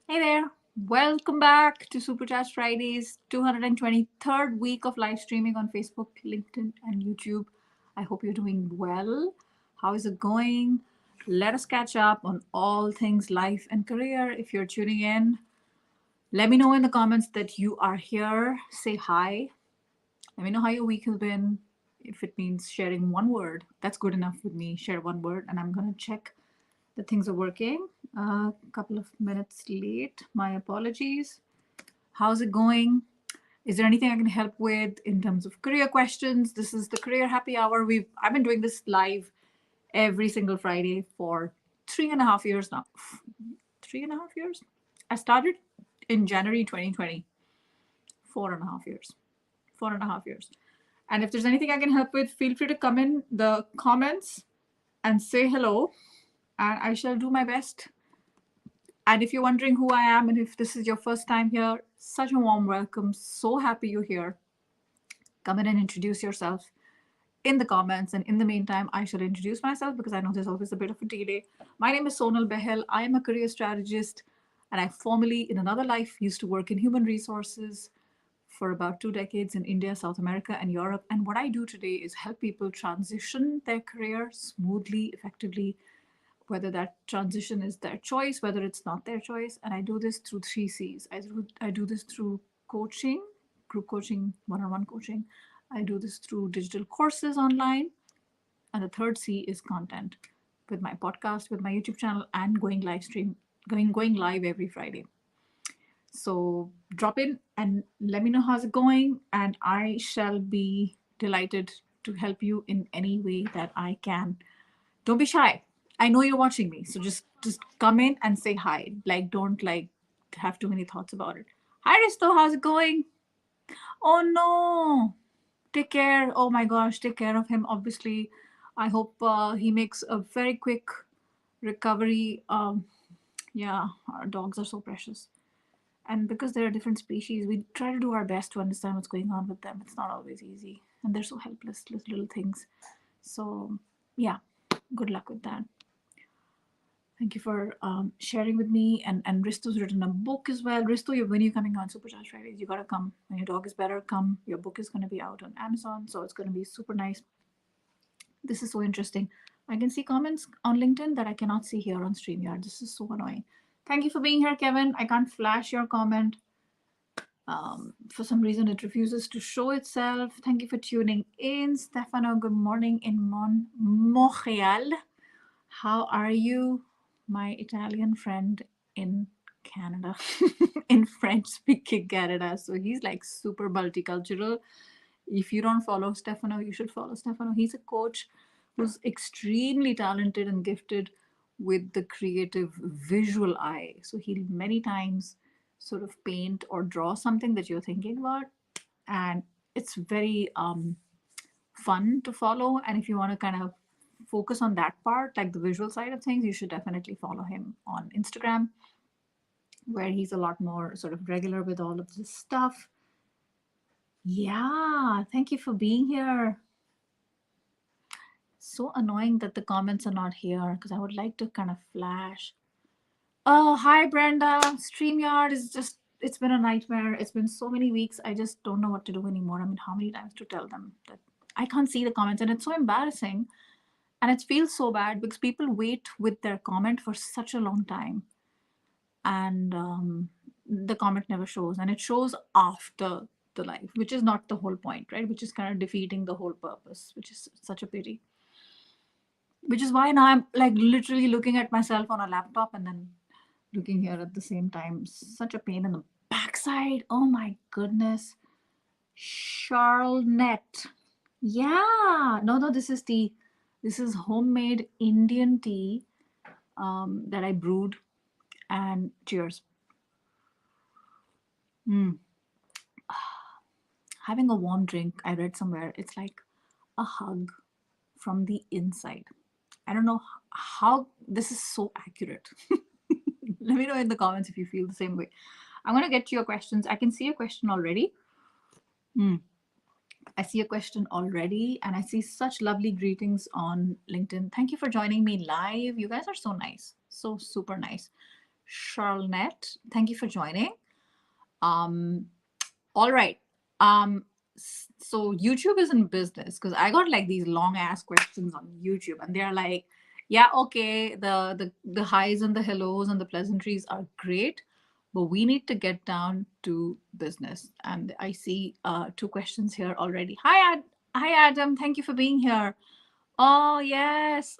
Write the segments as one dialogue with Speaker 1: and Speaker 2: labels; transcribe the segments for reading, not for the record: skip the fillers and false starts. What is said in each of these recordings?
Speaker 1: Hey there, welcome back to Super Chat Fridays, 223rd week of live streaming on Facebook, LinkedIn, and YouTube. I hope you're doing well. How is it going? Let us catch up on all things life and career. If you're tuning in, let me know in the comments that you are here. Say hi. Let me know how your week has been. If it means sharing one word, that's good enough with me. Share one word, and I'm going to check that things are working. A couple of minutes late. My apologies. How's it going? Is there anything I can help with in terms of career questions? This is the Career Happy Hour. I've been doing this live every single Friday for 3.5 years now. 3.5 years? I started in January 2020. 4.5 years. 4.5 years. And if there's anything I can help with, feel free to come in the comments and say hello, and I shall do my best. And if you're wondering who I am and if this is your first time here, such a warm welcome. So happy you're here. Come in and introduce yourself in the comments. And in the meantime, I shall introduce myself because I know there's always a bit of a delay. My name is Sonal Behel. I am a career strategist, and I formerly, in another life, used to work in human resources for about 2 decades in India, South America, and Europe. And what I do today is help people transition their career smoothly, effectively, whether that transition is their choice, whether it's not their choice. And I do this through 3 C's. I do this through coaching, group coaching, one-on-one coaching. I do this through digital courses online. And the third C is content with my podcast, with my YouTube channel, and going live every Friday. So drop in and let me know how's it going, and I shall be delighted to help you in any way that I can. Don't be shy. I know you're watching me, so just come in and say hi. Like, don't have too many thoughts about it. Hi Risto, how's it going? Oh no, take care. Oh my gosh, take care of him. Obviously, I hope he makes a very quick recovery. Yeah, our dogs are so precious, and because they're a different species, we try to do our best to understand what's going on with them. It's not always easy, and they're so helpless, little things. So yeah, good luck with that. Thank you for sharing with me. And Risto's written a book as well. Risto, when you're coming on Supercharged Fridays, you gotta come. When your dog is better, come. Your book is gonna be out on Amazon, so it's gonna be super nice. This is so interesting. I can see comments on LinkedIn that I cannot see here on StreamYard. This is so annoying. Thank you for being here, Kevin. I can't flash your comment. For some reason, it refuses to show itself. Thank you for tuning in. Stefano, good morning in Montreal. How are you, my Italian friend in Canada, in French speaking Canada? So he's like super multicultural. If you don't follow Stefano, you should follow Stefano. He's a coach who's extremely talented and gifted with the creative visual eye. So he'll many times sort of paint or draw something that you're thinking about. And it's very fun to follow. And if you want to kind of focus on that part, like the visual side of things, you should definitely follow him on Instagram, where he's a lot more sort of regular with all of this stuff. Yeah, thank you for being here. So annoying that the comments are not here because I would like to kind of flash. Oh, hi, Brenda. StreamYard is just, it's been a nightmare. It's been so many weeks. I just don't know what to do anymore. I mean, how many times to tell them that I can't see the comments? And it's so embarrassing. And it feels so bad because people wait with their comment for such a long time. And the comment never shows. And it shows after the live, which is not the whole point, right? Which is kind of defeating the whole purpose, which is such a pity. Which is why now I'm like literally looking at myself on a laptop and then looking here at the same time. Such a pain in the backside. Oh my goodness. Charlotte. Yeah. No, this is tea. This is homemade Indian tea that I brewed. And cheers. Mm. Having a warm drink, I read somewhere, it's like a hug from the inside. I don't know how this is so accurate. Let me know in the comments if you feel the same way. I'm going to get to your questions. I can see a question already. I see a question already, and I see such lovely greetings on LinkedIn. Thank you for joining me live. You guys are so nice. So super nice. Charlotte. Thank you for joining. Um, all right. Um, so YouTube is in business because I got like these long ass questions on YouTube, and they're like, yeah, okay, the highs and the hellos and the pleasantries are great, but we need to get down to business. And I see two questions here already. Hi Adam. Thank you for being here. Oh yes.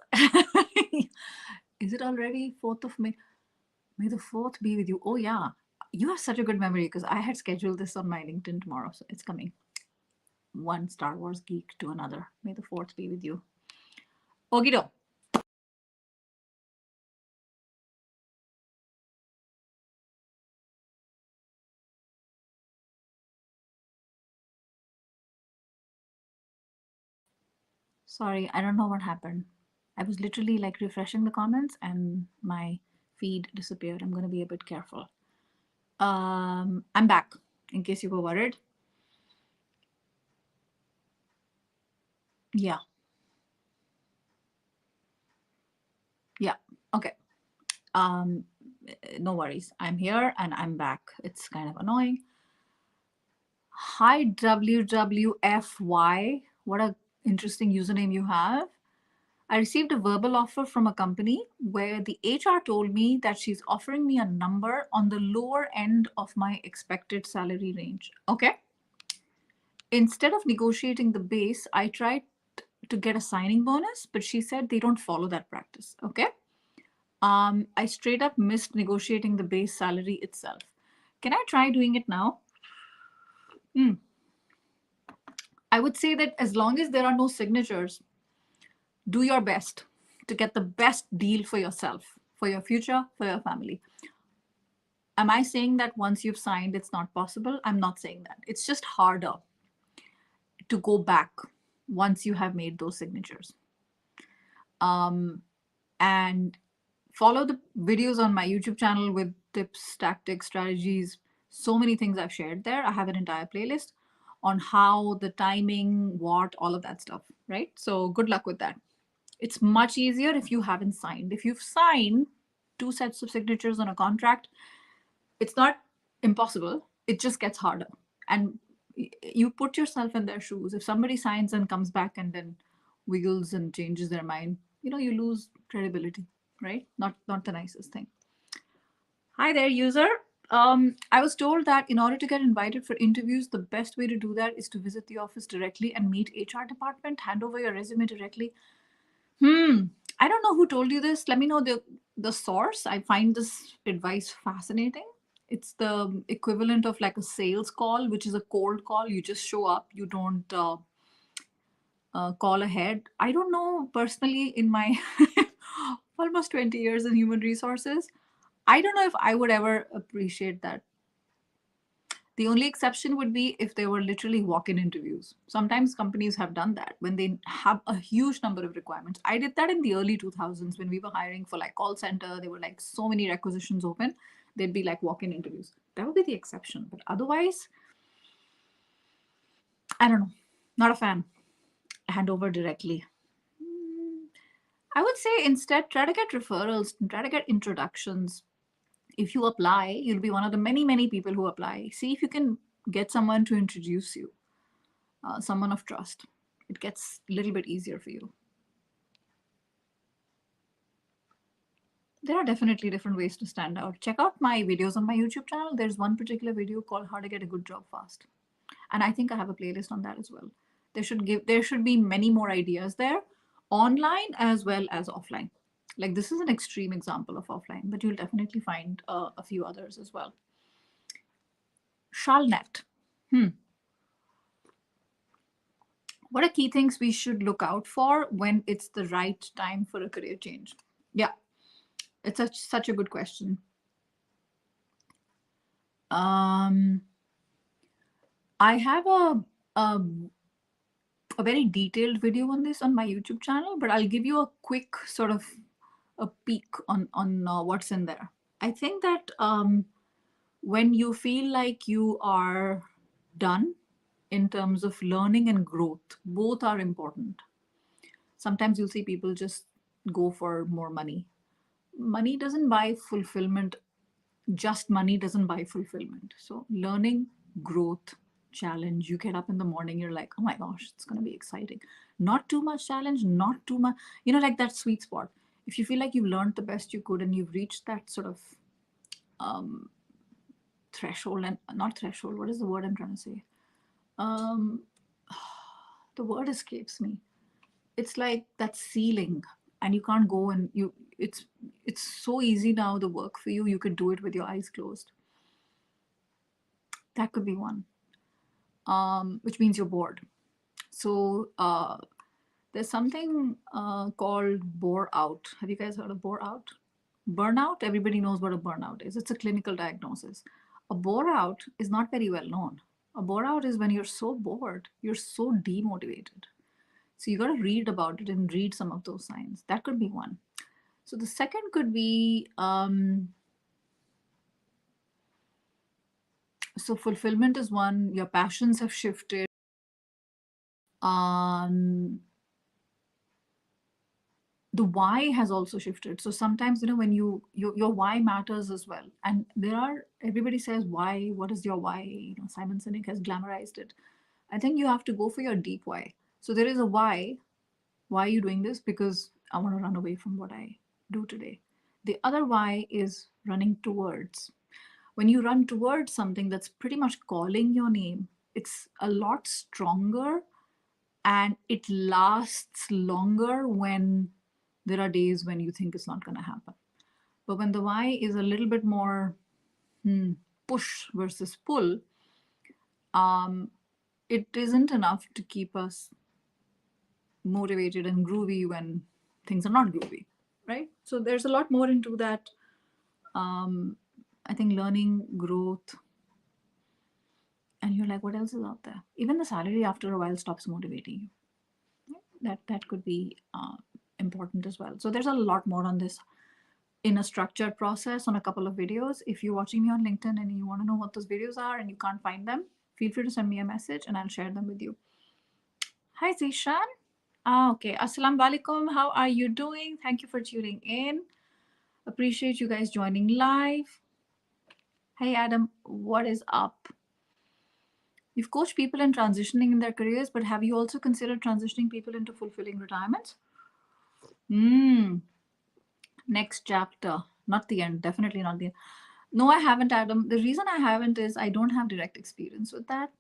Speaker 1: Is it already 4th of May? May the 4th be with you. Oh, yeah. You have such a good memory because I had scheduled this on my LinkedIn tomorrow. So it's coming. One Star Wars geek to another. May the 4th be with you. Ogido. Sorry, I don't know what happened. I was literally like refreshing the comments and my feed disappeared. I'm going to be a bit careful. I'm back in case you were worried. Yeah. Yeah. Okay. Um, no worries. I'm here and I'm back. It's kind of annoying. Hi WWFY. What a interesting username you have. I received a verbal offer from a company where the HR told me that she's offering me a number on the lower end of my expected salary range. Okay. Instead of negotiating the base, I tried to get a signing bonus, but she said they don't follow that practice. Okay. I straight up missed negotiating the base salary itself. Can I try doing it now? Hmm. I would say that as long as there are no signatures, do your best to get the best deal for yourself, for your future, for your family. Am I saying that once you've signed, it's not possible? I'm not saying that. It's just harder to go back once you have made those signatures. And follow the videos on my YouTube channel with tips, tactics, strategies, so many things I've shared there. I have an entire playlist on how the timing, what, all of that stuff, right? So good luck with that. It's much easier if you haven't signed. If you've signed two sets of signatures on a contract, it's not impossible. It just gets harder. And you put yourself in their shoes. If somebody signs and comes back and then wiggles and changes their mind, you lose credibility, right? Not the nicest thing. Hi there, user. I was told that in order to get invited for interviews, the best way to do that is to visit the office directly and meet HR department, hand over your resume directly. I don't know who told you this. Let me know the source. I find this advice fascinating. It's the equivalent of like a sales call, which is a cold call. You just show up. You don't call ahead. I don't know personally in my almost 20 years in human resources. I don't know if I would ever appreciate that. The only exception would be if they were literally walk-in interviews. Sometimes companies have done that when they have a huge number of requirements. I did that in the early 2000s when we were hiring for like call center. There were like so many requisitions open. They'd be like walk-in interviews. That would be the exception. But otherwise, I don't know. Not a fan. Hand over directly. I would say instead try to get referrals, try to get introductions. If you apply, you'll be one of the many, many people who apply. See if you can get someone to introduce you. Someone of trust. It gets a little bit easier for you. There are definitely different ways to stand out. Check out my videos on my YouTube channel. There's one particular video called How to Get a Good Job Fast. And I think I have a playlist on that as well. There should be many more ideas there, online as well as offline. Like this is an extreme example of offline, but you'll definitely find a few others as well. Shalnet. What are key things we should look out for when it's the right time for a career change? Yeah, it's such a good question. I have a very detailed video on this on my YouTube channel, but I'll give you a quick sort of a peek on what's in there. I think that when you feel like you are done in terms of learning and growth, both are important. Sometimes you'll see people just go for more money. Money doesn't buy fulfillment just money doesn't buy fulfillment. So learning, growth, challenge. You get up in the morning, you're like, oh my gosh, it's going to be exciting. Not too much challenge, not too much, like that sweet spot. If you feel like you've learned the best you could and you've reached that sort of threshold, and not threshold, what is the word I'm trying to say? Um, the word escapes me. It's like that ceiling, and you can't go, and it's so easy now, the work for you. You could do it with your eyes closed. That could be one. Which means you're bored. So there's something called bore out. Have you guys heard of bore out? Burnout, everybody knows what a burnout is. It's a clinical diagnosis. A bore out is not very well known. A bore out is when you're so bored, you're so demotivated. So you got to read about it and read some of those signs. That could be one. So the second could be so fulfillment is one. Your passions have shifted. Um, the why has also shifted. So sometimes, when your why matters as well. And everybody says why, what is your why? Simon Sinek has glamorized it. I think you have to go for your deep why. So there is a why are you doing this? Because I want to run away from what I do today. The other why is running towards. When you run towards something that's pretty much calling your name, it's a lot stronger and it lasts longer when there are days when you think it's not going to happen. But when the why is a little bit more push versus pull, it isn't enough to keep us motivated and groovy when things are not groovy, right? So there's a lot more into that. I think learning, growth, and you're like, what else is out there? Even the salary after a while stops motivating you. That could be important as well. So there's a lot more on this in a structured process on a couple of videos. If you're watching me on LinkedIn and you want to know what those videos are and you can't find them, feel free to send me a message and I'll share them with you. Hi Zishan. Okay. Assalamu alaikum. How are you doing? Thank you for tuning in. Appreciate you guys joining live. Hey Adam, what is up? You've coached people in transitioning in their careers, but have you also considered transitioning people into fulfilling retirement? Next chapter. Not the end. Definitely not the end. No, I haven't, Adam. The reason I haven't is I don't have direct experience with that.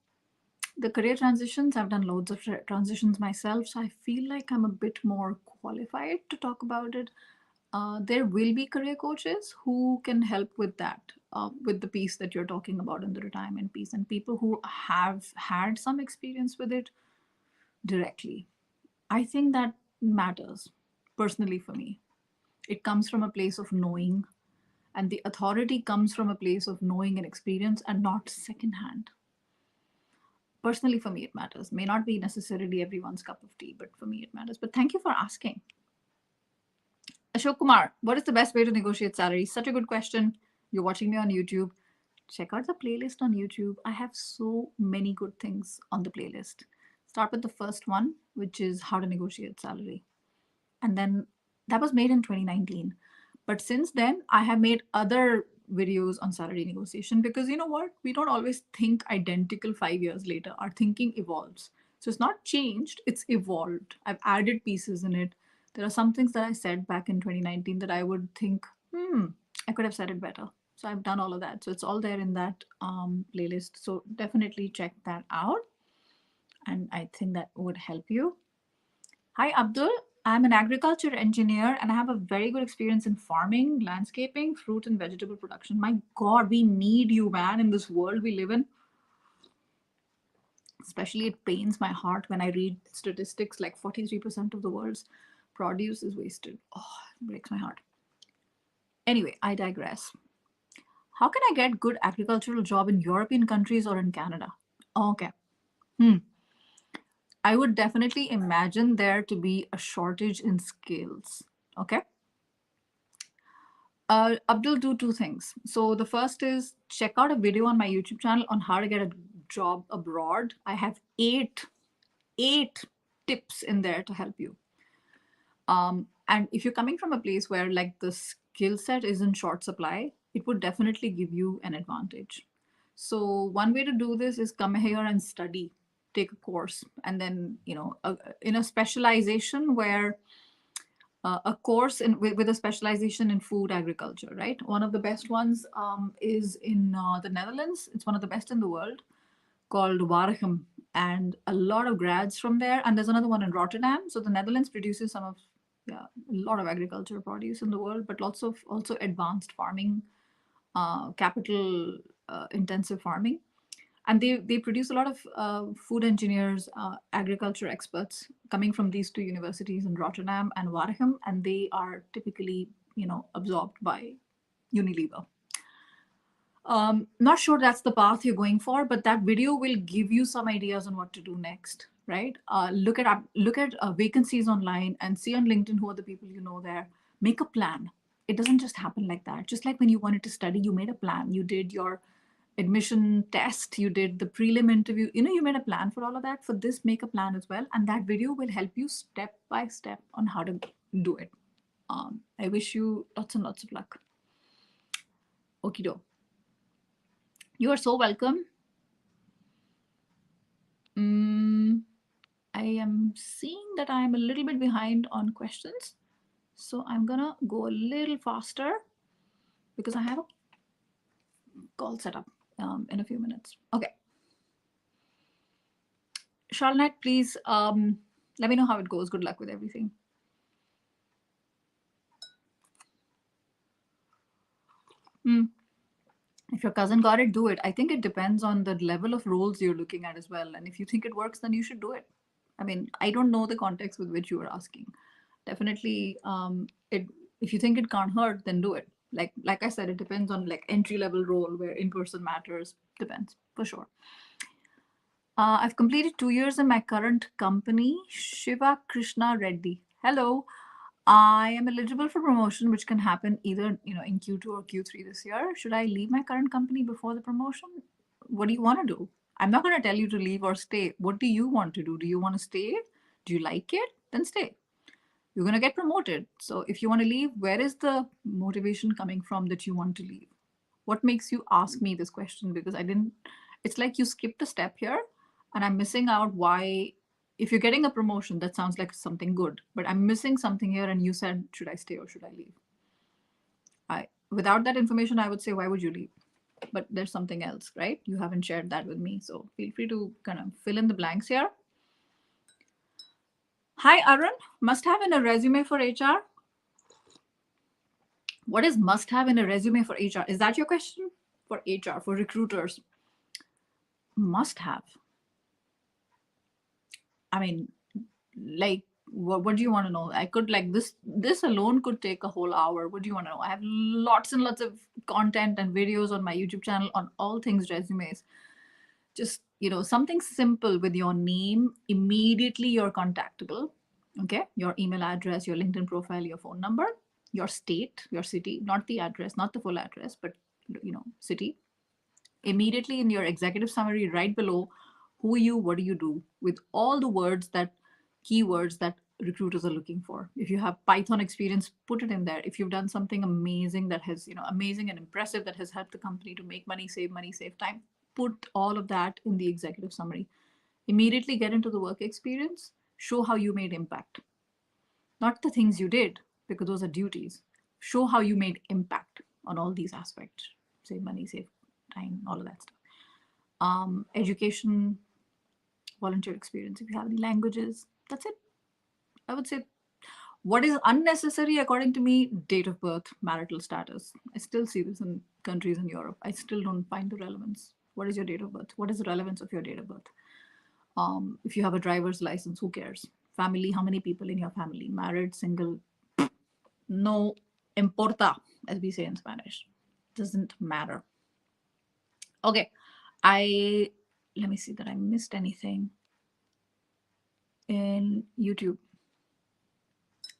Speaker 1: The career transitions, I've done loads of transitions myself, so I feel like I'm a bit more qualified to talk about it. There will be career coaches who can help with that, with the piece that you're talking about in the retirement piece, and people who have had some experience with it directly. I think that matters personally for me. It comes from a place of knowing, and the authority comes from a place of knowing and experience and not secondhand. Personally, for me, it matters. May not be necessarily everyone's cup of tea, but for me, it matters. But thank you for asking. Ashok Kumar, what is the best way to negotiate salary? Such a good question. You're watching me on YouTube. Check out the playlist on YouTube. I have so many good things on the playlist. Start with the first one, which is how to negotiate salary. And then that was made in 2019. But since then, I have made other videos on salary negotiation because you know what? We don't always think identical 5 years later. Our thinking evolves. So it's not changed, it's evolved. I've added pieces in it. There are some things that I said back in 2019 that I would think, I could have said it better. So I've done all of that. So it's all there in that playlist. So definitely check that out. And I think that would help you. Hi, Abdul. I'm an agriculture engineer and I have a very good experience in farming, landscaping, fruit and vegetable production. My God, we need you, man, in this world we live in. Especially, it pains my heart when I read statistics like 43% of the world's produce is wasted. Oh, it breaks my heart. Anyway, I digress. How can I get good agricultural job in European countries or in Canada? Okay. I would definitely imagine there to be a shortage in skills. Okay. Abdul, do two things. So the first is check out a video on my YouTube channel on how to get a job abroad. I have eight tips in there to help you. And if you're coming from a place where like the skill set is in short supply, it would definitely give you an advantage. So one way to do this is come here and study, take a course, and then in a specialization where a course with a specialization in food agriculture, right? One of the best ones is in the Netherlands. It's one of the best in the world, called Waregem, and a lot of grads from there. And there's another one in Rotterdam. So the Netherlands produces some of, yeah, a lot of agriculture produce in the world, but lots of also advanced farming, capital intensive farming. And they produce a lot of food engineers, agriculture experts coming from these two universities in Rotterdam and Waregem, and they are typically absorbed by Unilever. Not sure that's the path you're going for, but that video will give you some ideas on what to do next, right? Look at vacancies online and see on LinkedIn who are the people you know there. Make a plan. It doesn't just happen like that. Just like when you wanted to study, you made a plan. You did your admission test, you did the prelim interview. You made a plan for all of that. For this, make a plan as well, and that video will help you step by step on how to do it. I wish you lots and lots of luck. Okido. You are so welcome. I am seeing that I am a little bit behind on questions. So I'm gonna go a little faster because I have a call set up in a few minutes. Okay. Charlotte, please let me know how it goes. Good luck with everything. If your cousin got it, do it. I think it depends on the level of roles you're looking at as well. And if you think it works, then you should do it. I mean, I don't know the context with which you were asking. Definitely, if you think it can't hurt, then do it. Like I said, it depends on like entry level role where in person matters. Depends for sure. I've completed 2 years in my current company, Shiva Krishna Reddy. Hello. I am eligible for promotion, which can happen either in Q2 or Q3 this year. Should I leave my current company before the promotion? What do you want to do? I'm not going to tell you to leave or stay. What do you want to do? Do you want to stay? Do you like it? Then stay. You're going to get promoted. So if you want to leave, where is the motivation coming from that you want to leave? What makes you ask me this question? Because it's like you skipped a step here and I'm missing out why. If you're getting a promotion, that sounds like something good, but I'm missing something here. And you said, should I stay or should I leave? Without that information, I would say, why would you leave? But there's something else, right? You haven't shared that with me. So feel free to kind of fill in the blanks here. Hi, Arun. Must have in a resume for HR. What is must have in a resume for HR? Is that your question? For HR, for recruiters? Must have. I mean, like, what do you want to know? I could like this alone could take a whole hour. What do you want to know? I have lots and lots of content and videos on my YouTube channel on all things resumes. Just something simple with your name. Immediately you're contactable. Okay, your email address, your LinkedIn profile, your phone number, your state, your city, not the address, not the full address, but city. Immediately in your executive summary, right below, who are you, what do you do, with all the keywords that recruiters are looking for. If you have Python experience, put it in there. If you've done something amazing that has, amazing and impressive that has helped the company to make money, save time, put all of that in the executive summary. Immediately get into the work experience, show how you made impact. Not the things you did, because those are duties. Show how you made impact on all these aspects. Save money, save time, all of that stuff. Education, volunteer experience, if you have any languages, that's it. I would say what is unnecessary, according to me, date of birth, marital status. I still see this in countries in Europe. I still don't find the relevance. What is your date of birth? What is the relevance of your date of birth? If you have a driver's license, who cares? Family, how many people in your family? Married, single? No importa, as we say in Spanish. Doesn't matter. Okay, let me see that I missed anything in YouTube.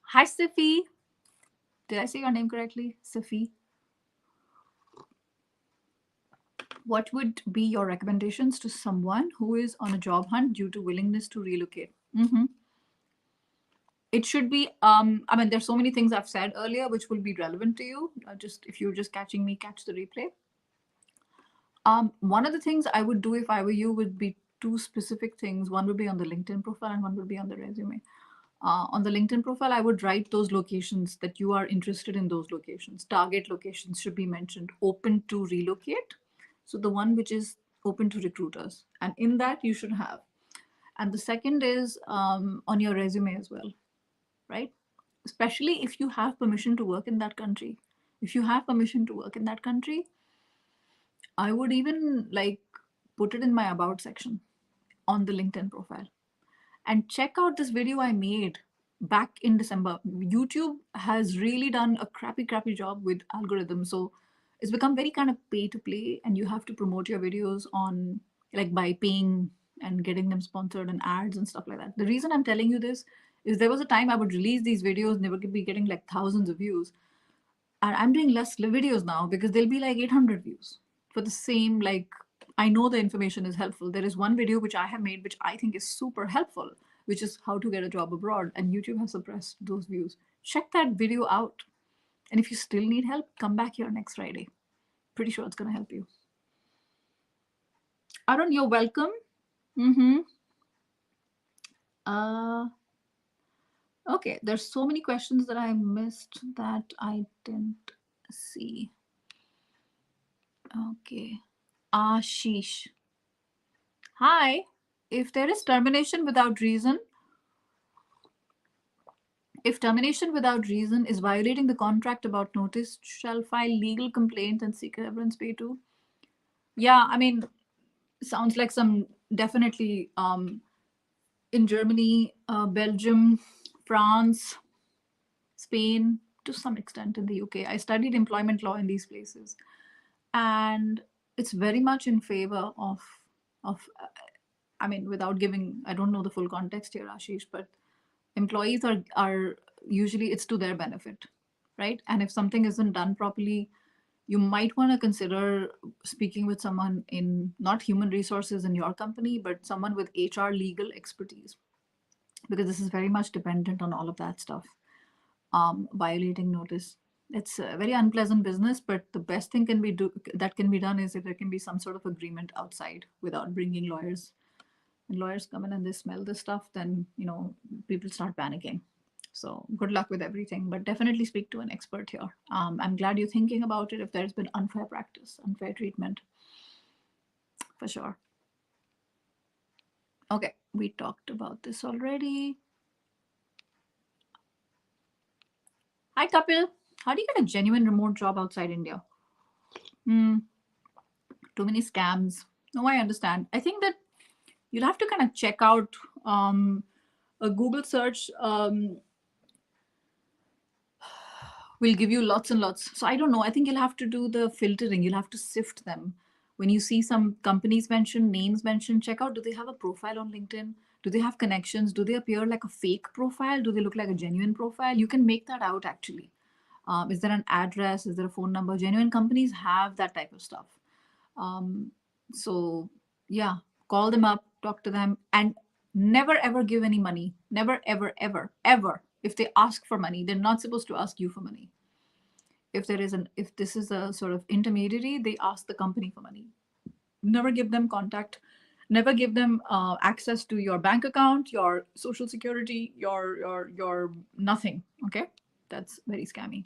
Speaker 1: Hi, Sifi. Did I say your name correctly? Sifi. What would be your recommendations to someone who is on a job hunt due to willingness to relocate? it should be, I mean, there's so many things I've said earlier which will be relevant to you. Just if you're just catching me, catch the replay. One of the things I would do if I were you would be two specific things. One would be on the LinkedIn profile and one would be on the resume. On the LinkedIn profile, I would write those locations that you are interested in. Those locations, target locations should be mentioned, open to relocate. So the one which is open to recruiters, and in that you should have. And the second is on your resume as well, right? Especially if you have permission to work in that country. If you have permission to work in that country, I would even like put it in my about section on the LinkedIn profile. And check out this video I made back in December. YouTube has really done a crappy job with algorithms. So it's become very kind of pay to play, and you have to promote your videos on like by paying and getting them sponsored and ads and stuff like that. The reason I'm telling you this is there was a time I would release these videos and they would be getting like thousands of views. And I'm doing less videos now because they'll be like 800 views for the same, like, I know the information is helpful. There is one video which I have made which I think is super helpful, which is how to get a job abroad, and YouTube has suppressed those views. Check that video out. And if you still need help, come back here next Friday. Pretty sure it's going to help you. Arun, you're welcome. Okay, there's so many questions that I missed that I didn't see. Okay. Ashish. Hi. If there is termination without reason, if termination without reason is violating the contract about notice, shall file legal complaint and seek severance pay too. Yeah, I mean, sounds like some definitely in Germany, Belgium, France, Spain, to some extent in the UK. I studied employment law in these places, and it's very much in favor of I mean, without giving, I don't know the full context here, Ashish, but employees are usually it's to their benefit, right? And if something isn't done properly, you might want to consider speaking with someone in not human resources in your company, but someone with HR legal expertise, because this is very much dependent on all of that stuff. Violating notice. It's a very unpleasant business, but the best thing that can be done is if there can be some sort of agreement outside without bringing lawyers. When lawyers come in and they smell this stuff, then people start panicking. So good luck with everything, but definitely speak to an expert here. I'm glad you're thinking about it. If there's been unfair practice, unfair treatment, for sure. Okay, we talked about this already. Hi, Kapil. How do you get a genuine remote job outside India? Too many scams. No, I understand. I think that you'll have to kind of check out a Google search will give you lots and lots. So I don't know. I think you'll have to do the filtering. You'll have to sift them. When you see some companies mentioned, names mentioned, check out, do they have a profile on LinkedIn? Do they have connections? Do they appear like a fake profile? Do they look like a genuine profile? You can make that out actually. Is there an address? Is there a phone number? Genuine companies have that type of stuff. So yeah, call them up, talk to them, and never ever give any money. Never ever ever ever. If they ask for money, they're not supposed to ask you for money. If this is a sort of intermediary, they ask the company for money. Never give them contact. Never give them access to your bank account, your social security, your nothing. Okay, that's very scammy.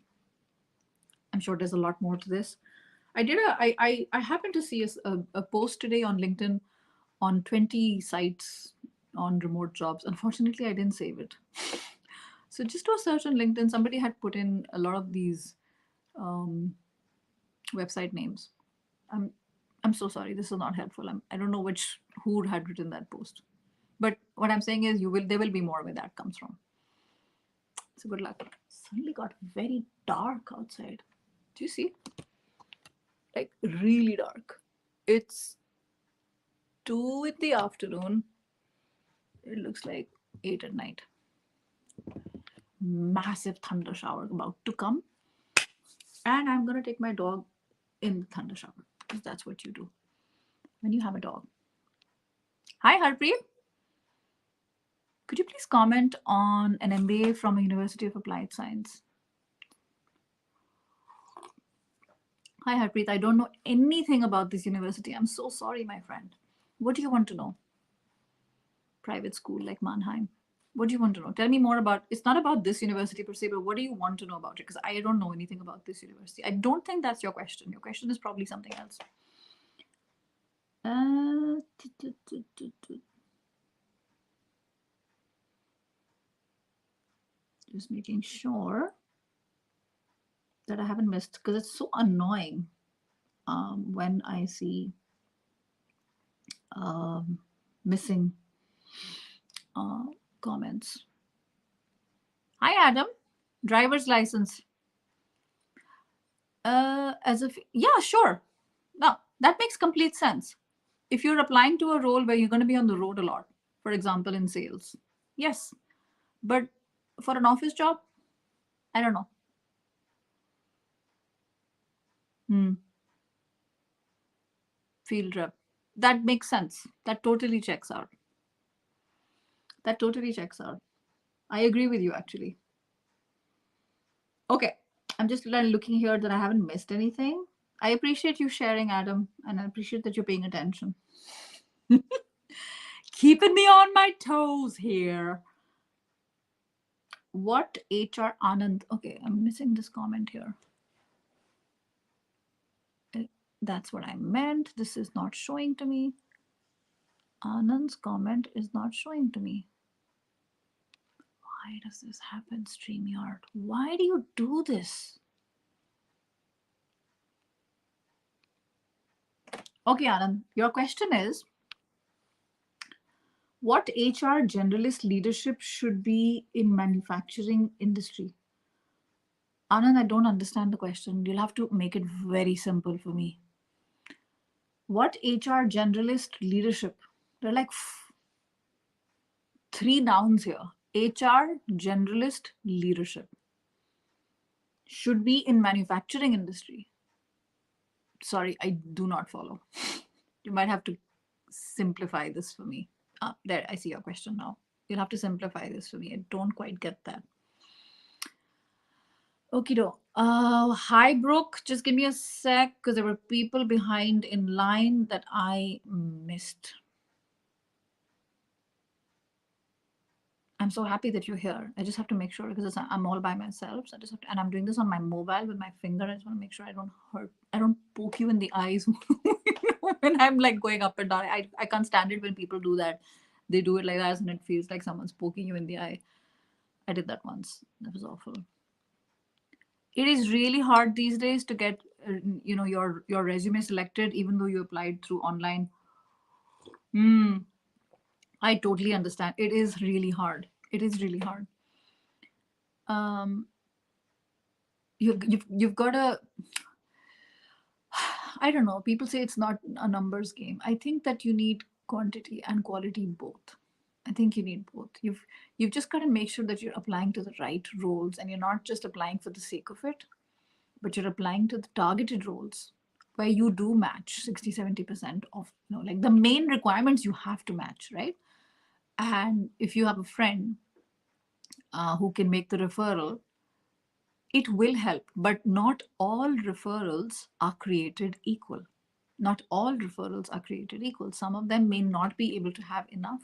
Speaker 1: I'm sure there's a lot more to this. I happened to see a post today on LinkedIn on 20 sites on remote jobs. Unfortunately, I didn't save it. So just do a search on LinkedIn. Somebody had put in a lot of these website names. I'm so sorry. This is not helpful. I don't know who had written that post. But what I'm saying is there will be more where that comes from. So good luck. Suddenly got very dark outside. Do you see? Like really dark. It's 2 in the afternoon. It looks like 8 at night. Massive thunder shower about to come. And I'm going to take my dog in the thunder shower, because that's what you do when you have a dog. Hi, Harpreet. Could you please comment on an MBA from a University of Applied Science? Hi, Harpreet. I don't know anything about this university. I'm so sorry, my friend. What do you want to know? Private school like Mannheim. What do you want to know? Tell me more about. It's not about this university per se, but what do you want to know about it? Because I don't know anything about this university. I don't think that's your question. Your question is probably something else. Just making sure that I haven't missed, because it's so annoying when I see missing comments. Hi, Adam. Driver's license. As if, yeah, sure. Now, that makes complete sense. If you're applying to a role where you're going to be on the road a lot, for example, in sales, yes. But for an office job, I don't know. Field rep. That makes sense. That totally checks out. That totally checks out. I agree with you, actually. Okay. I'm just looking here that I haven't missed anything. I appreciate you sharing, Adam, and I appreciate that you're paying attention. Keeping me on my toes here. What HR Anand? Okay, I'm missing this comment here. That's what I meant. This is not showing to me. Anand's comment is not showing to me. Why does this happen, StreamYard? Why do you do this? Okay, Anand, your question is, what HR generalist leadership should be in manufacturing industry? Anand, I don't understand the question. You'll have to make it very simple for me. What HR generalist leadership? There are like 3 nouns here. HR generalist leadership should be in manufacturing industry. Sorry, I do not follow. You might have to simplify this for me. There, I see your question now. You'll have to simplify this for me. I don't quite get that. Okido. Hi, Brooke. Just give me a sec because there were people behind in line that I missed. I'm so happy that you're here. I just have to make sure because I'm all by myself. So I just have to, and I'm doing this on my mobile with my finger. I just want to make sure I don't poke you in the eyes when I'm like going up and down. I can't stand it when people do that. They do it like that and it feels like someone's poking you in the eye. I did that once. That was awful. It is really hard these days to get your resume selected even though you applied through online. I totally understand. It is really hard. It is really hard. You've got to, I don't know, people say it's not a numbers game. I think that you need quantity and quality both. I think you need both. You've just got to make sure that you're applying to the right roles and you're not just applying for the sake of it, but you're applying to the targeted roles where you do match 60-70% of like the main requirements you have to match, right? And if you have a friend who can make the referral, it will help. But not all referrals are created equal. Not all referrals are created equal. Some of them may not be able to have enough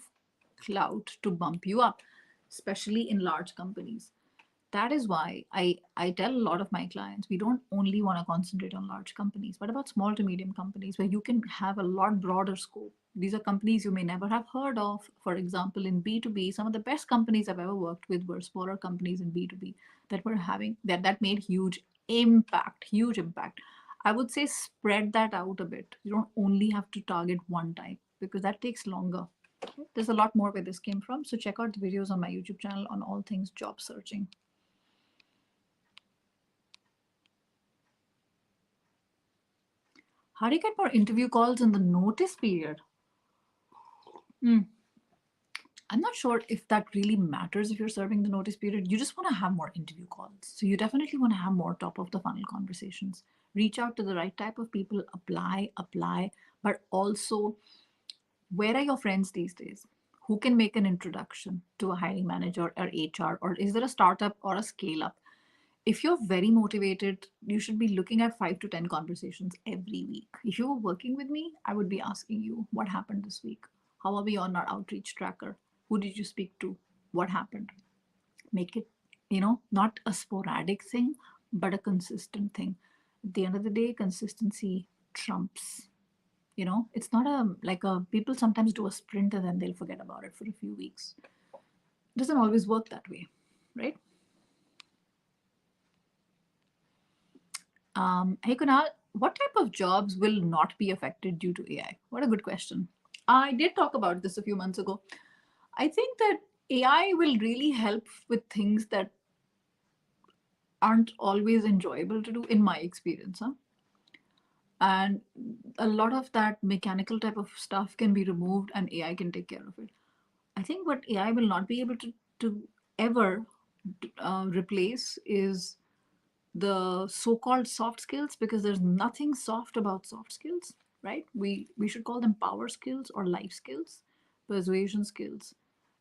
Speaker 1: clout to bump you up, especially in large companies. That is why I tell a lot of my clients, we don't only want to concentrate on large companies, but about small to medium companies where you can have a lot broader scope. These are companies you may never have heard of. For example, in B2B, some of the best companies I've ever worked with were smaller companies in B2B that were having that made huge impact. I would say spread that out a bit. You don't only have to target one type because that takes longer. There's a lot more where this came from. So check out the videos on my YouTube channel on all things job searching. How do you get more interview calls in the notice period? I'm not sure if that really matters if you're serving the notice period. You just want to have more interview calls. So you definitely want to have more top of the funnel conversations. Reach out to the right type of people, apply, but also where are your friends these days? who can make an introduction to a hiring manager or HR, or is there a startup or a scale up? If you're very motivated, you should be looking at 5 to 10 conversations every week. If you were working with me, I would be asking you, what happened this week? How are we on our outreach tracker? Who did you speak to? What happened? Make it, not a sporadic thing, but a consistent thing. At the end of the day, consistency trumps. It's not a people sometimes do a sprint and then they'll forget about it for a few weeks. It doesn't always work that way, right? Hey Kunal, what type of jobs will not be affected due to AI? What a good question. I did talk about this a few months ago. I think that AI will really help with things that aren't always enjoyable to do, in my experience. And a lot of that mechanical type of stuff can be removed and AI can take care of it. I think what AI will not be able to ever replace is the so-called soft skills, because there's nothing soft about soft skills, right? We should call them power skills or life skills: persuasion skills,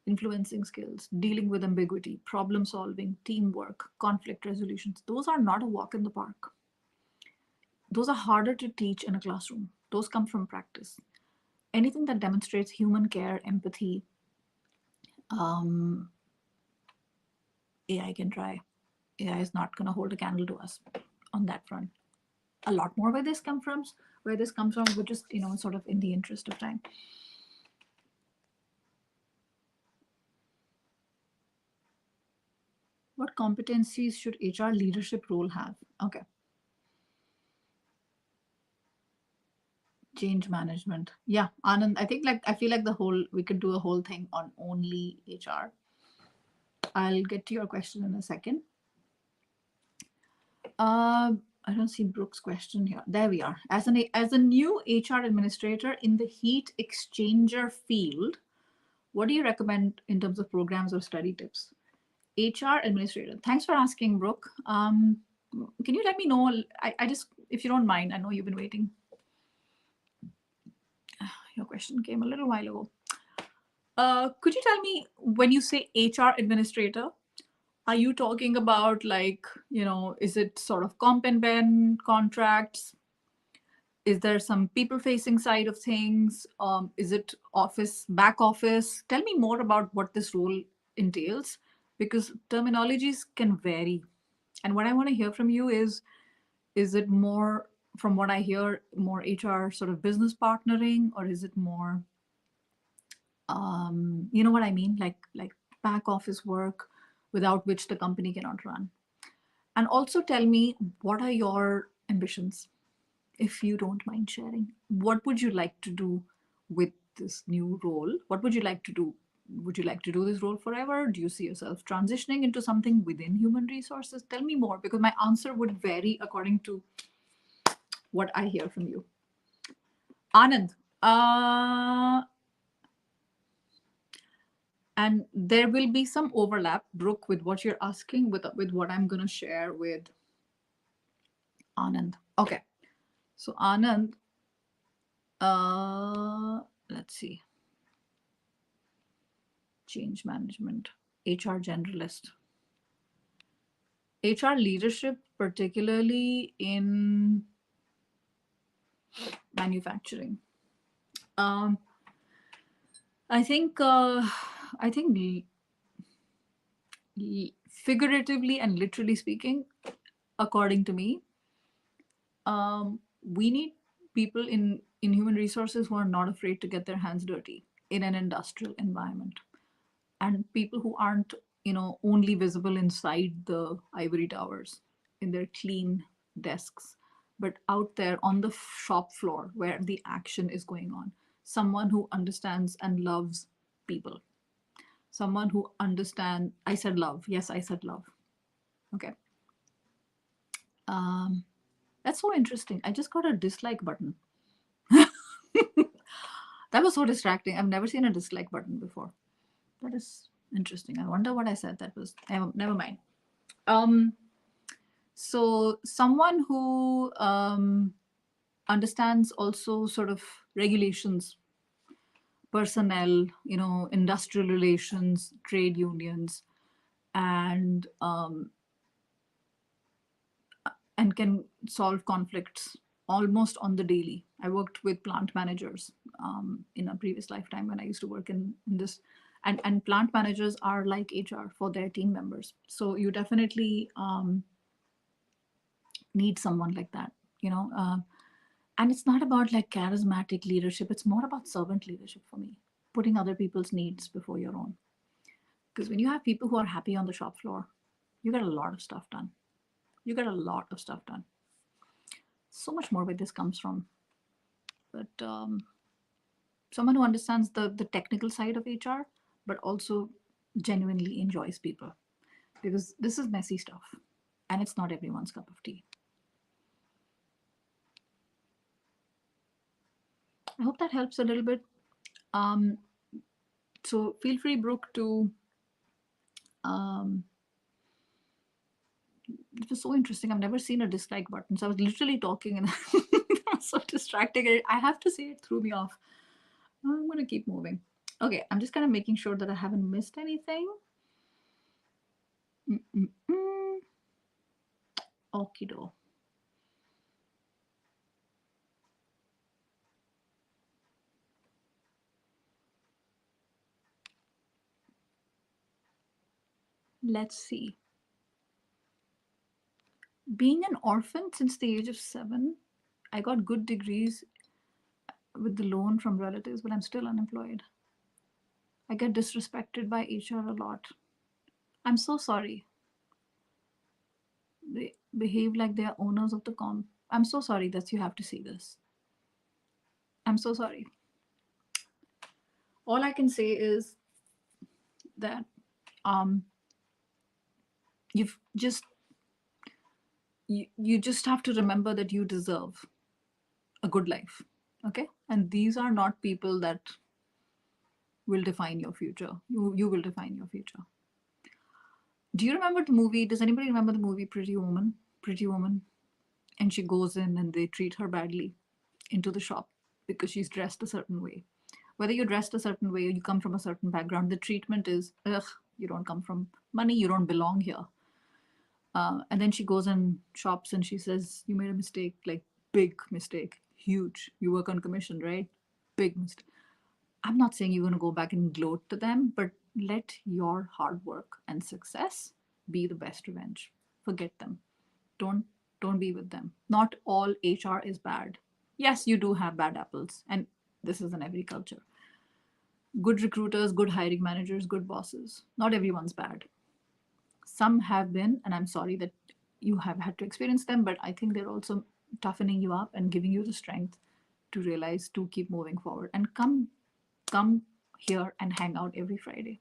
Speaker 1: influencing skills, dealing with ambiguity, problem solving, teamwork, conflict resolutions. Those are not a walk in the park. Those are harder to teach in a classroom. Those come from practice. Anything that demonstrates human care, empathy, um, AI can try. AI is not going to hold a candle to us on that front. A lot more where this comes from, but just sort of in the interest of time. What competencies should HR leadership role have? Okay. Change management. Yeah, Anand, I feel like we could do a whole thing on only HR. I'll get to your question in a second. I don't see Brooke's question here. There we are. As a new HR administrator in the heat exchanger field, what do you recommend in terms of programs or study tips? HR administrator. Thanks for asking, Brooke. Can you let me know? I just, if you don't mind, I know you've been waiting. Your question came a little while ago. Could you tell me, when you say HR administrator, are you talking about is it sort of comp and ben contracts? Is there some people facing side of things? Is it back office? Tell me more about what this role entails, because terminologies can vary. And what I want to hear from you is it more, from what I hear, more HR sort of business partnering, or is it more, you know what I mean? Like back office work without which the company cannot run. And also tell me, what are your ambitions, if you don't mind sharing? What would you like to do with this new role? What would you like to do? Would you like to do this role forever? Do you see yourself transitioning into something within human resources? Tell me more, because my answer would vary according to what I hear from you. Anand, and there will be some overlap, Brooke, with what you're asking with what I'm going to share with Anand. Okay. So Anand, let's see. Change management, HR generalist. HR leadership, particularly in manufacturing. I think figuratively and literally speaking, according to me, we need people in human resources who are not afraid to get their hands dirty in an industrial environment, and people who aren't only visible inside the ivory towers in their clean desks, but out there on the shop floor where the action is going on. Someone who understands and loves people. Someone who understands. I said love. Yes, I said love. Okay. That's so interesting. I just got a dislike button. That was so distracting. I've never seen a dislike button before. That is interesting. I wonder what I said. That was never mind. So someone who understands also sort of regulations, personnel, industrial relations, trade unions, and can solve conflicts almost on the daily. I worked with plant managers in a previous lifetime when I used to work in this. And plant managers are like HR for their team members. So you definitely need someone like that, you know. And it's not about like charismatic leadership, it's more about servant leadership for me, putting other people's needs before your own. Because when you have people who are happy on the shop floor, you get a lot of stuff done. You get a lot of stuff done. So much more where this comes from. But someone who understands the technical side of HR, but also genuinely enjoys people. Because this is messy stuff and it's not everyone's cup of tea. I hope that helps a little bit. So feel free, Brooke, to. It was so interesting. I've never seen a dislike button. So I was literally talking and I was so distracting. I have to say, it threw me off. I'm going to keep moving. Okay, I'm just kind of making sure that I haven't missed anything. Okido. Let's see. Being an orphan since the age of 7, I got good degrees with the loan from relatives, but I'm still unemployed. I get disrespected by HR a lot. I'm so sorry. They behave like they are owners of the comp. I'm so sorry that you have to see this. I'm so sorry. All I can say is that you've just you just have to remember that you deserve a good life. Okay? And these are not people that will define your future. You will define your future. Do you remember the movie? Does anybody remember the movie Pretty Woman? Pretty Woman. And she goes in and they treat her badly into the shop because she's dressed a certain way. Whether you're dressed a certain way or you come from a certain background, the treatment is, ugh, you don't come from money, you don't belong here. And then she goes and shops and she says, you made a mistake, like big mistake, huge. You work on commission, right? Big mistake. I'm not saying you're going to go back and gloat to them, but let your hard work and success be the best revenge. Forget them. Don't be with them. Not all HR is bad. Yes, you do have bad apples, and this is in every culture. Good recruiters, good hiring managers, good bosses. Not everyone's bad. Some have been, and I'm sorry that you have had to experience them, but I think they're also toughening you up and giving you the strength to realize to keep moving forward and come here and hang out every Friday.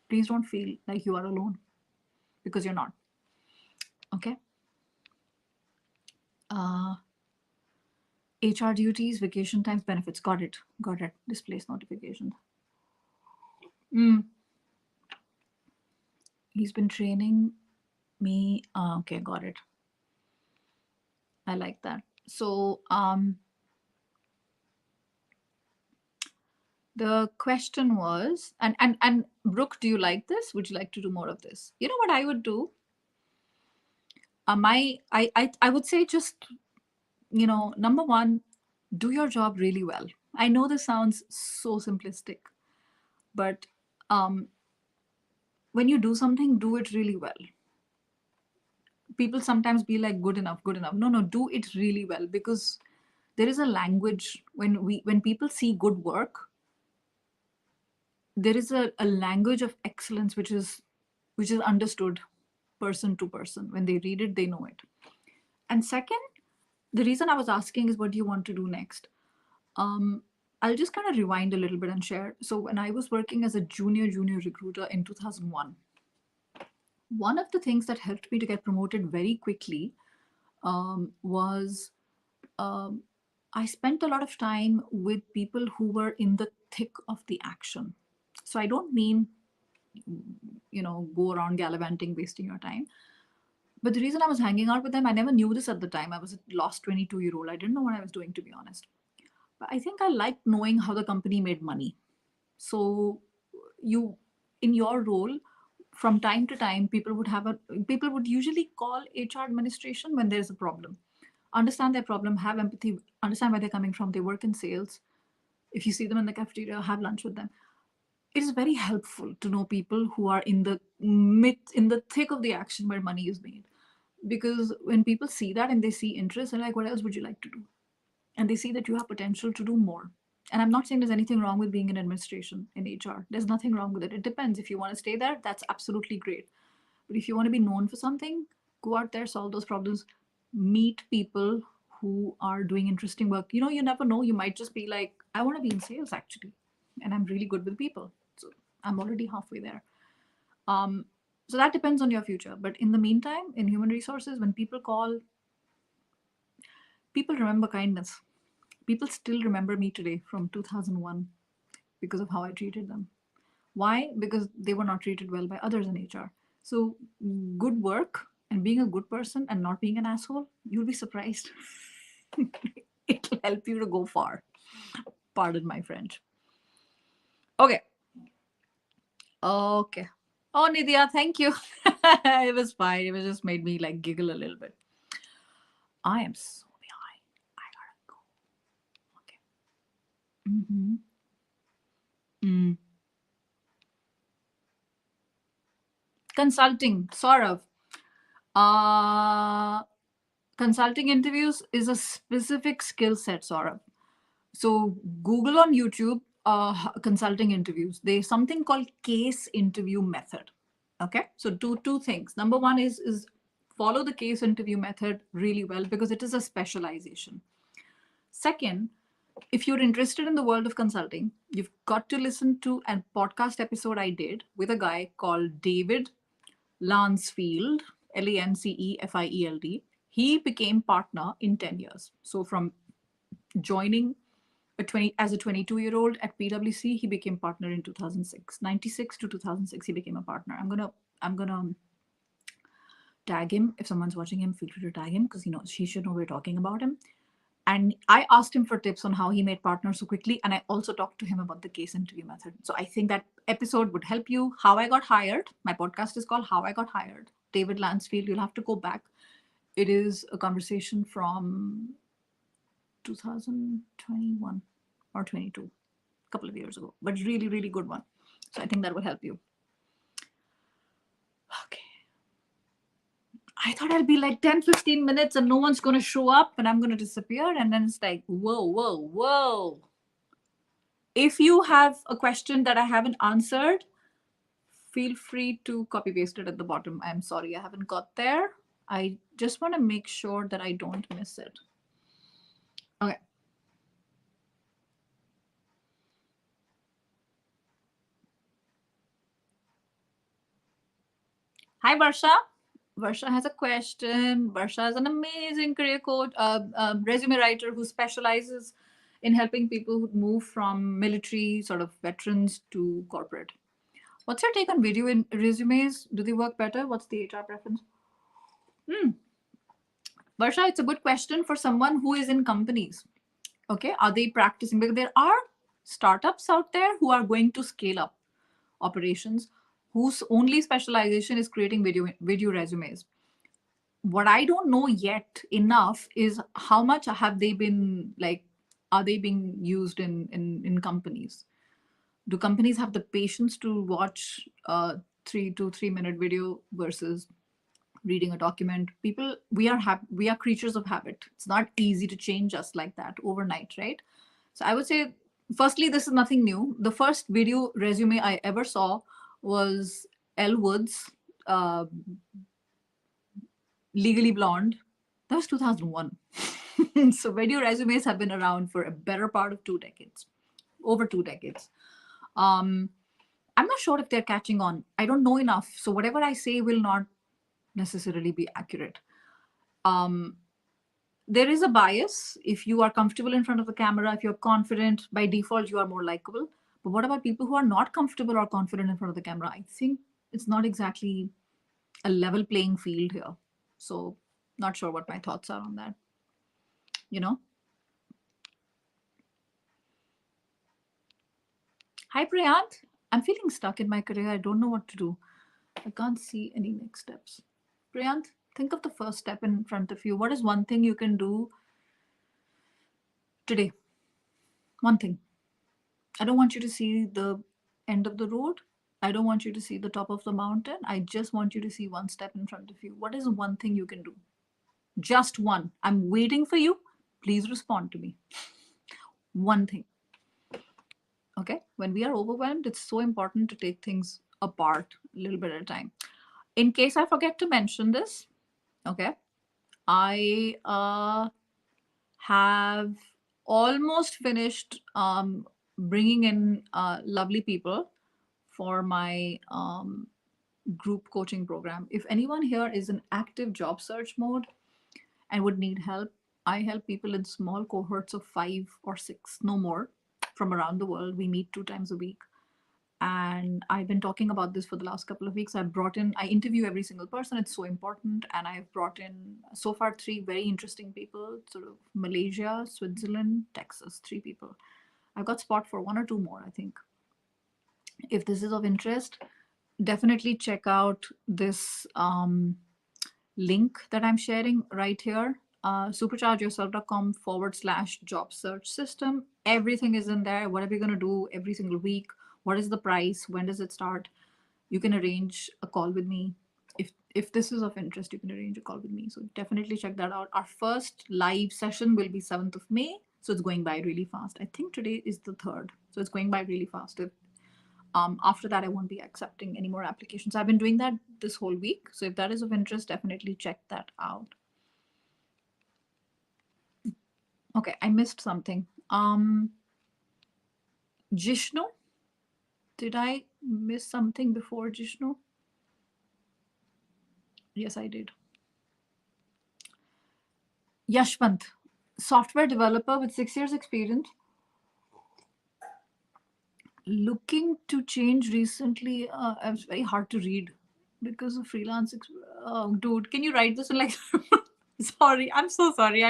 Speaker 1: Please don't feel like you are alone, because you're not. Okay? HR duties, vacation times, benefits. Got it. Got it. Displace notifications. He's been training me. Okay, got it. I like that. So the question was, and Brooke, do you like this? Would you like to do more of this? You know what I would do? I would say just, number one, do your job really well. I know this sounds so simplistic, but when you do something, do it really well. People sometimes be like, good enough, good enough. No, do it really well, because there is a language when people see good work, there is a language of excellence which is understood person to person. When they read it, they know it. And second, the reason I was asking is, what do you want to do next? I'll just kind of rewind a little bit and share. So when I was working as a junior recruiter in 2001, one of the things that helped me to get promoted very quickly was I spent a lot of time with people who were in the thick of the action. So I don't mean, go around gallivanting, wasting your time. But the reason I was hanging out with them, I never knew this at the time. I was a lost 22-year-old. I didn't know what I was doing, to be honest. But I think I liked knowing how the company made money. So you, in your role, from time to time, people would usually call HR administration when there's a problem, understand their problem, have empathy, understand where they're coming from. They work in sales. If you see them in the cafeteria, have lunch with them. It is very helpful to know people who are in the thick of the action where money is made. Because when people see that and they see interest, they're like, what else would you like to do? And they see that you have potential to do more. And I'm not saying there's anything wrong with being in administration in HR. There's nothing wrong with it. It depends. If you want to stay there, that's absolutely great. But if you want to be known for something, go out there, solve those problems, meet people who are doing interesting work. You never know. You might just be like, I want to be in sales actually, and I'm really good with people. So I'm already halfway there. Um, so that depends on your future. But in the meantime, in human resources, when people call, people remember kindness. People still remember me today from 2001 because of how I treated them. Why? Because they were not treated well by others in HR. So, good work and being a good person and not being an asshole, you'll be surprised. It'll help you to go far. Pardon my French. Okay. Okay. Oh, Nidya, thank you. It was fine. It was just made me like giggle a little bit. I am so behind. I gotta go. Okay. Mm-hmm. Mm. Consulting, Saurav. Uh, Consulting interviews is a specific skill set, Saurabh. So Google on YouTube consulting interviews. There's something called case interview method. Okay, so two things. Number one is follow the case interview method really well because it is a specialization. Second, if you're interested in the world of consulting, you've got to listen to a podcast episode I did with a guy called David Lancefield, Lancefield. He became partner in 10 years. So from joining as a 22-year-old at PwC, he became partner in 2006. 96 to 2006, he became a partner. I'm gonna tag him. If someone's watching him, feel free to tag him because he should know we're talking about him. And I asked him for tips on how he made partners so quickly. And I also talked to him about the case interview method. So I think that episode would help you. How I got hired. My podcast is called How I Got Hired. David Lansfield, you'll have to go back. It is a conversation from 2021 or 22, a couple of years ago, but really, really good one. So I think that will help you. Okay. I thought I'll be like 10, 15 minutes and no one's going to show up and I'm going to disappear. And then it's like, whoa, whoa, whoa. If you have a question that I haven't answered, feel free to copy paste it at the bottom. I'm sorry, I haven't got there. I just want to make sure that I don't miss it. Okay. Hi, Varsha. Varsha has a question. Varsha is an amazing career coach, resume writer who specializes in helping people who move from military sort of veterans to corporate. What's your take on video in resumes? Do they work better? What's the HR preference? Varsha, it's a good question for someone who is in companies. Okay, are they practicing? Because there are startups out there who are going to scale up operations whose only specialization is creating video resumes. What I don't know yet enough is how much have they been like, are they being used in companies? Do companies have the patience to watch a 3 to 3 minute video versus reading a document? People, we are creatures of habit. It's not easy to change us like that overnight, right? So I would say, firstly, this is nothing new. The first video resume I ever saw was Elle Woods, uh, Legally Blonde. That was 2001. So video resumes have been around for a better part of 2 decades, over 2 decades. I'm not sure if they're catching on. I don't know enough. So whatever I say will not necessarily be accurate. There is a bias. If you are comfortable in front of the camera, if you're confident, by default, you are more likable. But what about people who are not comfortable or confident in front of the camera? I think it's not exactly a level playing field here. So not sure what my thoughts are on that. You know? Hi, Priyant. I'm feeling stuck in my career. I don't know what to do. I can't see any next steps. Priyant, think of the first step in front of you. What is one thing you can do today? One thing. I don't want you to see the end of the road. I don't want you to see the top of the mountain. I just want you to see one step in front of you. What is one thing you can do? Just one. I'm waiting for you. Please respond to me. One thing. Okay? When we are overwhelmed, it's so important to take things apart a little bit at a time. In case I forget to mention this, okay, I have almost finished bringing in lovely people for my group coaching program. If anyone here is in active job search mode and would need help, I help people in small cohorts of 5 or 6, no more, from around the world. We meet 2 times a week. And I've been talking about this for the last couple of weeks. I interview every single person. It's so important. And I've brought in so far 3 very interesting people, sort of Malaysia, Switzerland, Texas, 3 people. I've got spot for 1 or 2 more, I think. If this is of interest, definitely check out this link that I'm sharing right here. Superchargeyourself.com/job search system. Everything is in there. What are we going to do every single week? What is the price? When does it start? You can arrange a call with me. If this is of interest, you can arrange a call with me. So definitely check that out. Our first live session will be 7th of May. So it's going by really fast. I think today is the 3rd. So it's going by really fast. After that, I won't be accepting any more applications. I've been doing that this whole week. So if that is of interest, definitely check that out. Okay, I missed something. Jishnu? Did I miss something before Jishnu? Yes, I did. Yashwant, software developer with 6 years experience. Looking to change recently. It was very hard to read because of freelance. Oh, dude, can you write this in like? Sorry, I'm so sorry.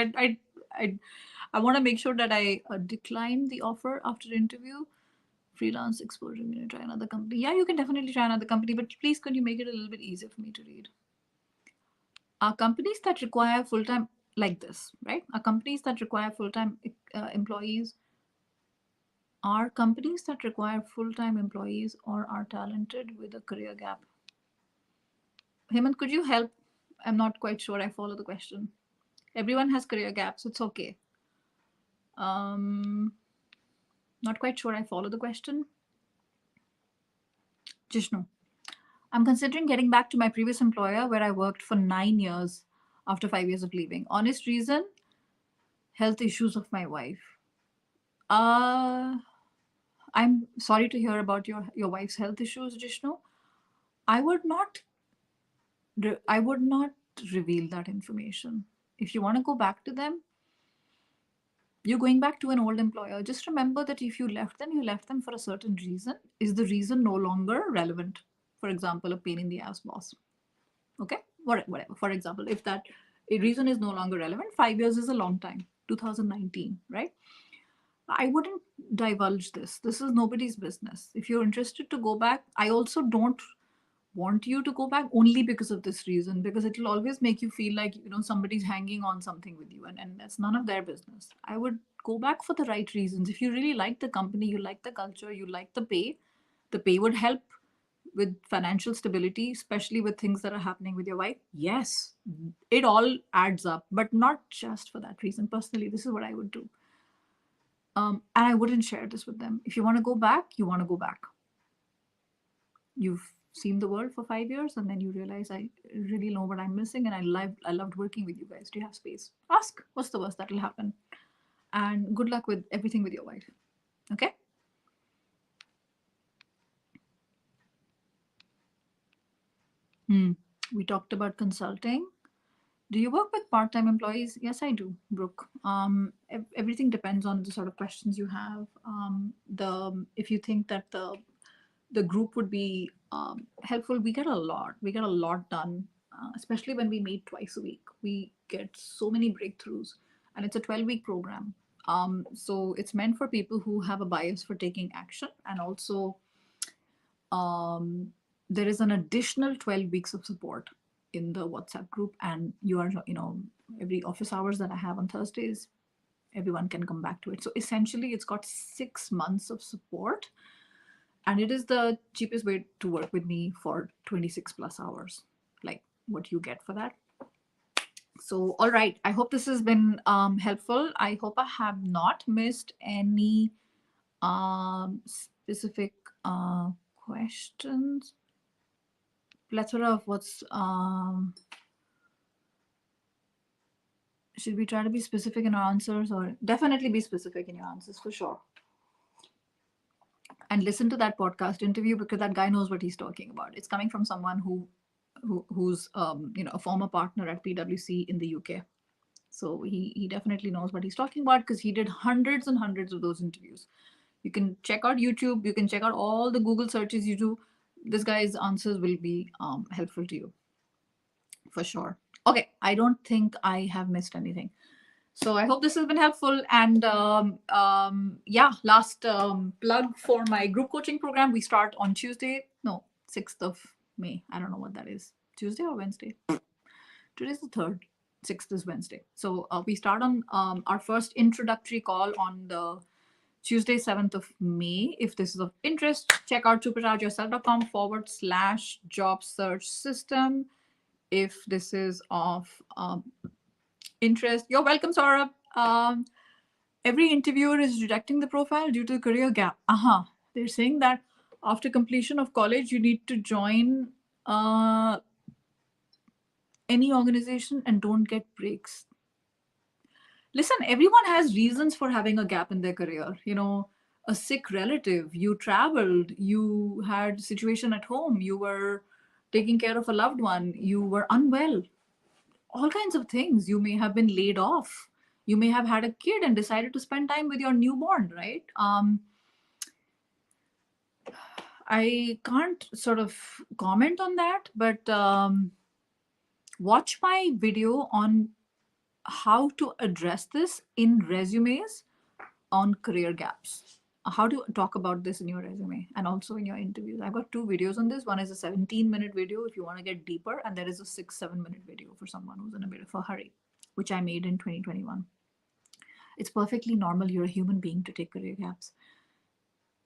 Speaker 1: I want to make sure that I decline the offer after the interview. Freelance exposure. I'm going to try another company. Yeah, you can definitely try another company, but please, could you make it a little bit easier for me to read? Are companies that require full time like this, right? Are companies that require full time employees? Are companies that require full time employees or are talented with a career gap? Hemant, could you help? I'm not quite sure I follow the question. Everyone has career gaps. It's okay. Not quite sure I follow the question. Jishnu, I'm considering getting back to my previous employer where I worked for 9 years after 5 years of leaving. Honest reason, health issues of my wife. I'm sorry to hear about your wife's health issues, Jishnu. I would not I would not reveal that information. If you want to go back to them, you're going back to an old employer. Just remember that if you left them for a certain reason. Is the reason no longer relevant? For example, a pain in the ass boss. Okay, whatever. For example, if that a reason is no longer relevant, 5 years is a long time. 2019, right? I wouldn't divulge this. This is nobody's business. If you're interested to go back, I also don't want you to go back only because of this reason, because it will always make you feel like somebody's hanging on something with you, and that's none of their business. I would go back for the right reasons. If you really like the company, you like the culture, you like the pay would help with financial stability, especially with things that are happening with your wife. Yes, it all adds up, but not just for that reason. Personally, this is what I would do. And I wouldn't share this with them. If you want to go back, you want to go back. You've seen the world for 5 years, and then you realize I really know what I'm missing, and I loved working with you guys. Do you have space? Ask. What's the worst that will happen? And good luck with everything with your wife. Okay. We talked about consulting. Do you work with part-time employees? Yes, I do, Brooke. Everything depends on the sort of questions you have. If you think that the group would be helpful, we get a lot. We get a lot done, especially when we meet twice a week. We get so many breakthroughs, and it's a 12-week program. So it's meant for people who have a bias for taking action, and also um, there is an additional 12 weeks of support in the WhatsApp group, and you are, every office hours that I have on Thursdays, everyone can come back to it. So essentially, it's got 6 months of support, and it is the cheapest way to work with me for 26 plus hours, like what you get for that. So, all right. I hope this has been helpful. I hope I have not missed any specific questions. Plethora of what's. Should we try to be specific in our answers, or definitely be specific in your answers for sure? And listen to that podcast interview, because that guy knows what he's talking about. It's coming from someone who's a former partner at PwC in the UK. So he definitely knows what he's talking about, because he did hundreds and hundreds of those interviews. You can check out YouTube. You can check out all the Google searches you do. This guy's answers will be helpful to you for sure. Okay, I don't think I have missed anything. So I hope this has been helpful. And yeah, last plug for my group coaching program. We start on Tuesday. No, 6th of May. I don't know what that is. Tuesday or Wednesday? Today's the 3rd. 6th is Wednesday. So we start on our first introductory call on the Tuesday, 7th of May. If this is of interest, check out superchargeyourself.com/job search system. If this is of interest, you're welcome, Saurabh. Every interviewer is rejecting the profile due to the career gap. They're saying that after completion of college, you need to join any organization and don't get breaks. Listen, everyone has reasons for having a gap in their career. A sick relative, you traveled, you had a situation at home, you were taking care of a loved one, you were unwell, all kinds of things. You may have been laid off. You may have had a kid and decided to spend time with your newborn, right? I can't sort of comment on that, but watch my video on how to address this in resumes on career gaps. How to talk about this in your resume and also in your interviews. I've got 2 videos on this. One is a 17-minute video if you want to get deeper, and there is a 6-7 minute video for someone who's in a bit of a hurry, which I made in 2021. It's perfectly normal. You're a human being to take career gaps.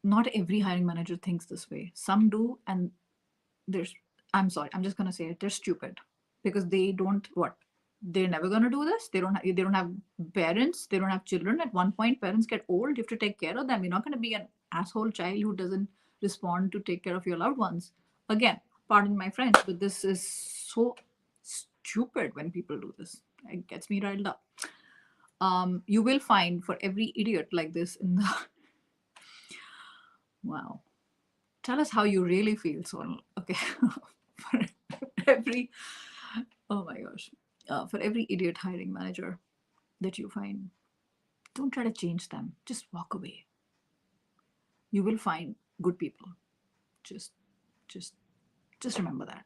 Speaker 1: Not every hiring manager thinks this way. Some do, and I'm sorry, I'm just gonna say it. They're stupid, because they don't what? They're never gonna do this. They don't have parents. They don't have children. At one point, parents get old. You have to take care of them. You're not gonna be an asshole child who doesn't respond to take care of your loved ones. Again, pardon my French, but this is so stupid when people do this. It gets me riled up. You will find for every idiot like this in the wow. Tell us how you really feel, Sonal. Okay. For every, oh my gosh, for every idiot hiring manager that you find, don't try to change them. Just walk away. You will find good people. Just remember that.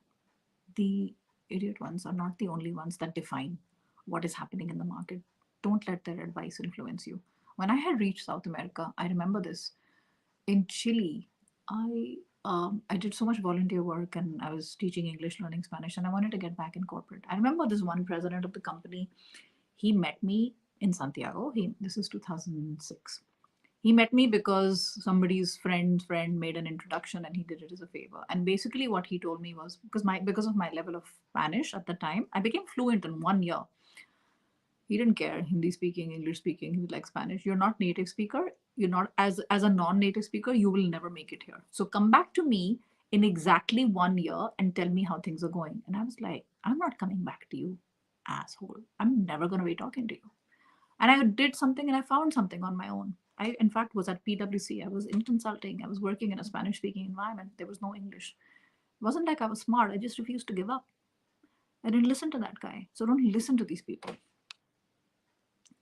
Speaker 1: The idiot ones are not the only ones that define what is happening in the market. Don't let their advice influence you. When I had reached South America, I remember this. In Chile, I did so much volunteer work, and I was teaching English, learning Spanish, and I wanted to get back in corporate. I remember this one president of the company. He met me in Santiago. This is 2006. He met me because somebody's friend made an introduction, and he did it as a favor. And basically, what he told me was, because of my level of Spanish at the time, I became fluent in 1 year. He didn't care Hindi speaking, English speaking. He was like, Spanish. You're not native speaker. You're not as a non-native speaker. You will never make it here. So come back to me in exactly 1 year and tell me how things are going. And I was like, I'm not coming back to you, asshole. I'm never going to be talking to you. And I did something, and I found something on my own. I, in fact, was at PwC. I was in consulting. I was working in a Spanish-speaking environment. There was no English. It wasn't like I was smart. I just refused to give up. I didn't listen to that guy. So don't listen to these people.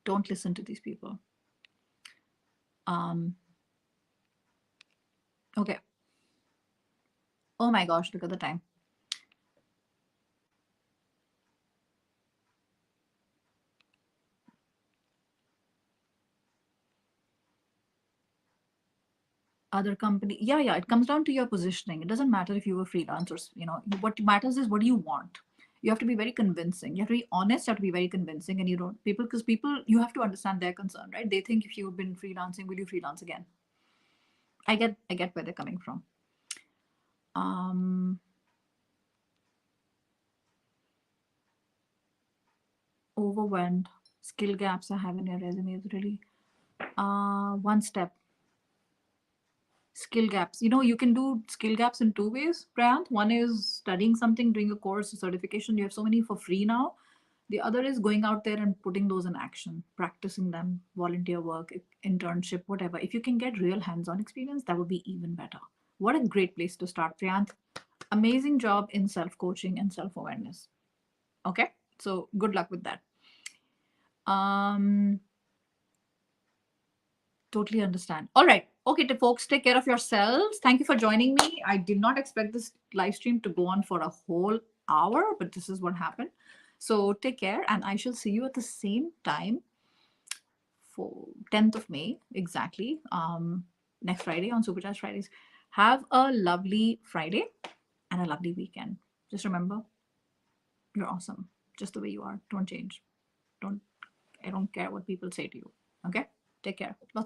Speaker 1: Don't listen to these people. Okay. Oh my gosh, look at the time. other company. Yeah, it comes down to your positioning. It doesn't matter if you were freelance or, what matters is what do you want. You have to be very convincing. You have to be honest. You have to be very convincing, and you don't people because people, you have to understand their concern, right? They think if you've been freelancing, will you freelance again? I get where they're coming from. Um, Overwhelmed. Skill gaps I have in your resume is really one step. Skill gaps. You can do skill gaps in two ways, Prayant. One is studying something, doing a course, a certification. You have so many for free now. The other is going out there and putting those in action, practicing them, volunteer work, internship, whatever. If you can get real hands on experience, that would be even better. What a great place to start, Priyant. Amazing job in self coaching and self awareness. Okay, so good luck with that. Um, Totally understand. All right. Okay, folks, take care of yourselves. Thank you for joining me. I did not expect this live stream to go on for a whole hour, but this is what happened. So take care, and I shall see you at the same time for 10th of May, exactly, next Friday on Supercharged Fridays. Have a lovely Friday and a lovely weekend. Just remember, you're awesome, just the way you are. Don't change. Don't I don't care what people say to you. Okay? Take care. Lots